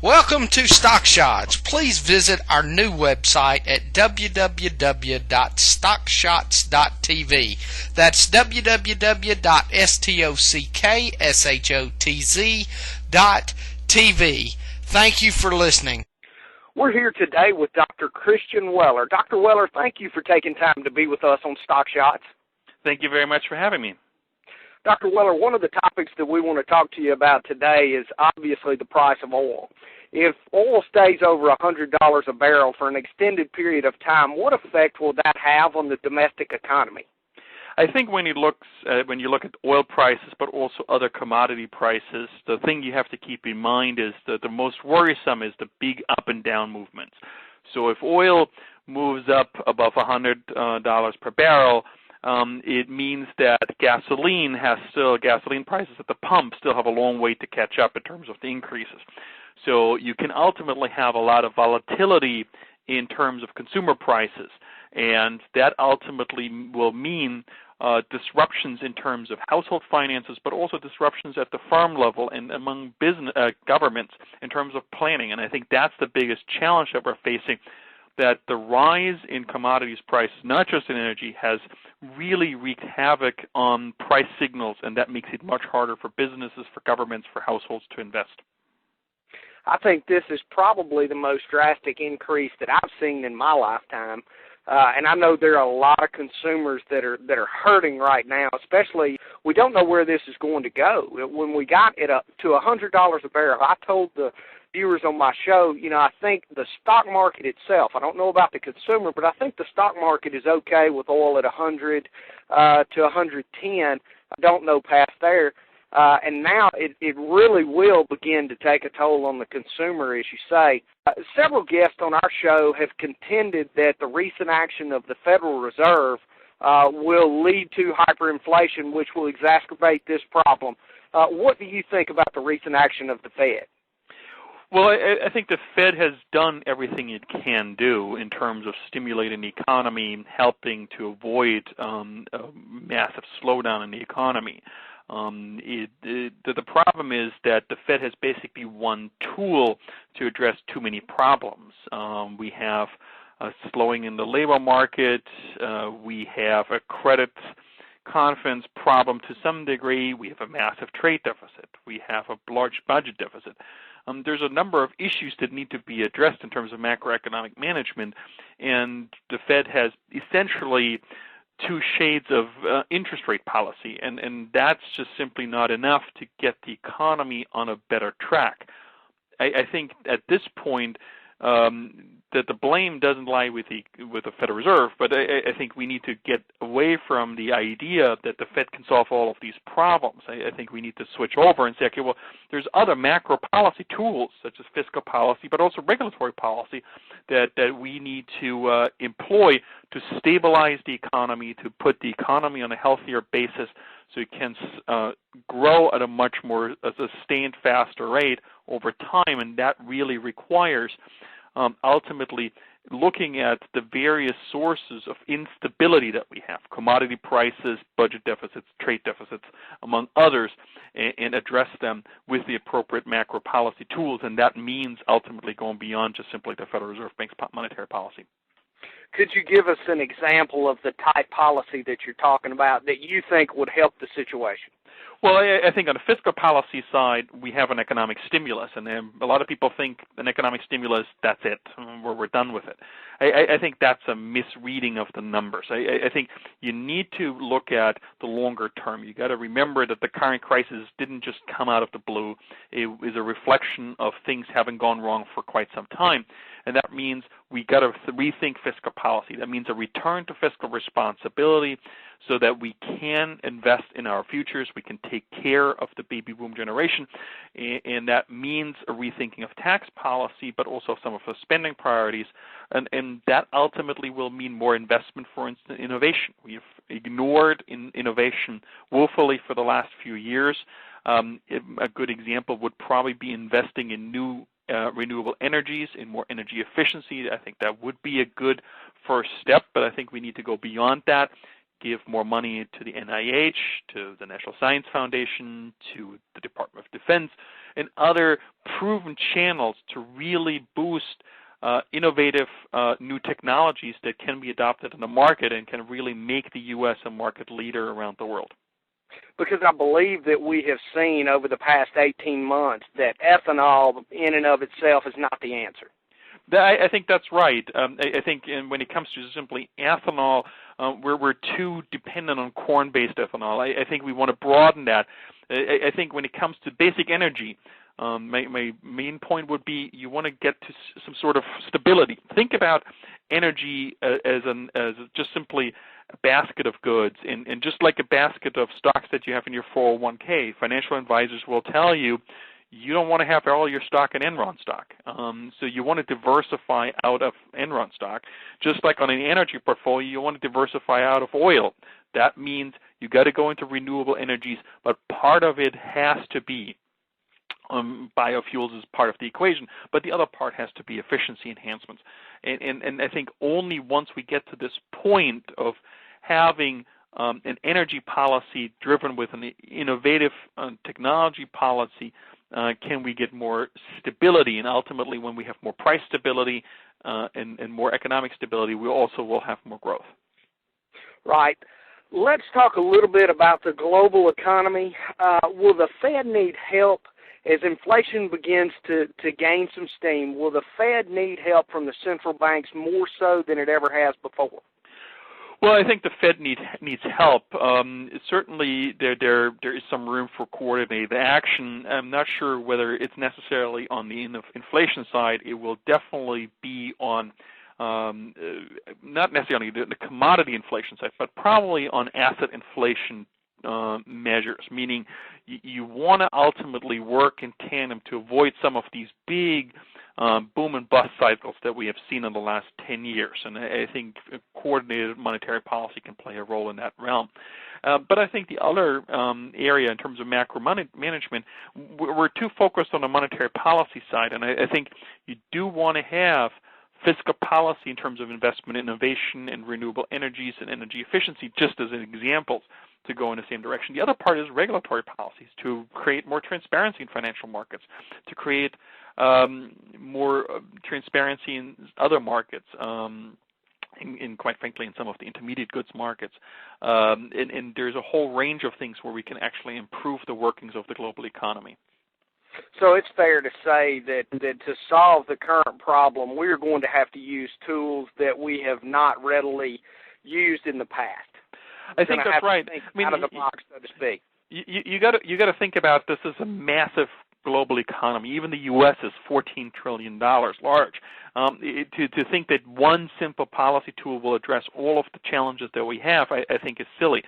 Welcome to Stock Shotz. Please visit our new website at www.stockshotz.tv. That's www.stockshotz.tv. Thank you for listening. We're here today with Dr. Christian Weller. Dr. Weller, thank you for taking time to be with us on Stock Shotz. Thank you very much for having me. Dr. Weller, one of the topics that we want to talk to you about today is obviously the price of oil. If oil stays over $100 a barrel for an extended period of time, what effect will that have on the domestic economy? I think when you look at oil prices, but also other commodity prices, the thing you have to keep in mind is that the most worrisome is the big up and down movements. So if oil moves up above $100 per barrel, it means that gasoline prices at the pump still have a long way to catch up in terms of the increases. So you can ultimately have a lot of volatility in terms of consumer prices, and that ultimately will mean disruptions in terms of household finances, but also disruptions at the farm level and among governments in terms of planning. And I think that's the biggest challenge that we're facing, that the rise in commodities prices, not just in energy, has really wreaked havoc on price signals, and that makes it much harder for businesses, for governments, for households to invest. I think this is probably the most drastic increase that I've seen in my lifetime. And I know there are a lot of consumers that are hurting right now, especially we don't know where this is going to go. When we got it up to $100 a barrel, I told the viewers on my show, I think the stock market itself, I don't know about the consumer, but I think the stock market is okay with oil at 100 to 110. I don't know past there. And now it really will begin to take a toll on the consumer, as you say. Several guests on our show have contended that the recent action of the Federal Reserve will lead to hyperinflation, which will exacerbate this problem. What do you think about the recent action of the Fed? Well, I think the Fed has done everything it can do in terms of stimulating the economy, helping to avoid a massive slowdown in the economy. The problem is that the Fed has basically one tool to address too many problems. We have a slowing in the labor market. We have a credit confidence problem to some degree. We have a massive trade deficit. We have a large budget deficit. There's a number of issues that need to be addressed in terms of macroeconomic management, and the Fed has essentially two shades of interest rate policy, and that's just simply not enough to get the economy on a better track. I think at this point that the blame doesn't lie with the Federal Reserve, but I think we need to get away from the idea that the Fed can solve all of these problems. I think we need to switch over and say, okay, well, there's other macro policy tools such as fiscal policy, but also regulatory policy that we need to employ to stabilize the economy, to put the economy on a healthier basis so it can grow at a much more sustained, faster rate over time, and that really requires ultimately looking at the various sources of instability that we have, commodity prices, budget deficits, trade deficits, among others, and address them with the appropriate macro policy tools, and that means ultimately going beyond just simply the Federal Reserve Bank's monetary policy. Could you give us an example of the type policy that you're talking about that you think would help the situation? Well, I think on the fiscal policy side, we have an economic stimulus, and a lot of people think an economic stimulus, that's it, we're done with it. I think that's a misreading of the numbers. I think you need to look at the longer term. You got to remember that the current crisis didn't just come out of the blue. It is a reflection of things having gone wrong for quite some time, and that means we got to rethink fiscal policy. That means a return to fiscal responsibility so that we can invest in our futures, we can take care of the baby boom generation, and that means a rethinking of tax policy, but also some of the spending priorities, and that ultimately will mean more investment, for instance, innovation. We've ignored innovation woefully for the last few years. A good example would probably be investing in new renewable energies, in more energy efficiency. I think that would be a good first step, but I think we need to go beyond that, give more money to the NIH, to the National Science Foundation, to the Department of Defense, and other proven channels to really boost innovative new technologies that can be adopted in the market and can really make the U.S. a market leader around the world. Because I believe that we have seen over the past 18 months that ethanol in and of itself is not the answer. I think that's right. I think when it comes to simply ethanol, we're too dependent on corn-based ethanol. I think we want to broaden that. I think when it comes to basic energy, my main point would be you want to get to some sort of stability. Think about energy as just simply a basket of goods, and just like a basket of stocks that you have in your 401k, financial advisors will tell you you don't want to have all your stock in Enron stock. So you want to diversify out of Enron stock. Just like on an energy portfolio, you want to diversify out of oil. That means you got to go into renewable energies, but part of it has to be biofuels is part of the equation, but the other part has to be efficiency enhancements. And I think only once we get to this point of having an energy policy driven with an innovative technology policy can we get more stability. And ultimately, when we have more price stability and more economic stability, we also will have more growth. Right. Let's talk a little bit about the global economy. Will the Fed need help as inflation begins to gain some steam? Will the Fed need help from the central banks more so than it ever has before? Well, I think the Fed needs help. Certainly, there is some room for coordinated action. I'm not sure whether it's necessarily on the inflation side. It will definitely be on not necessarily the commodity inflation side, but probably on asset inflation measures, meaning you want to ultimately work in tandem to avoid some of these big boom and bust cycles that we have seen in the last 10 years. And I think coordinated monetary policy can play a role in that realm. But I think the other area in terms of macro management, we're too focused on the monetary policy side, and I think you do want to have fiscal policy in terms of investment innovation and renewable energies and energy efficiency, just as examples, to go in the same direction. The other part is regulatory policies to create more transparency in financial markets, to create more transparency in other markets, in quite frankly, in some of the intermediate goods markets. And there's a whole range of things where we can actually improve the workings of the global economy. So it's fair to say that to solve the current problem, we're going to have to use tools that we have not readily used in the past. I think that's right. Out of the box, so to speak. You got to think about this as a massive global economy. Even the U.S. is $14 trillion large. To think that one simple policy tool will address all of the challenges that we have, I think is silly.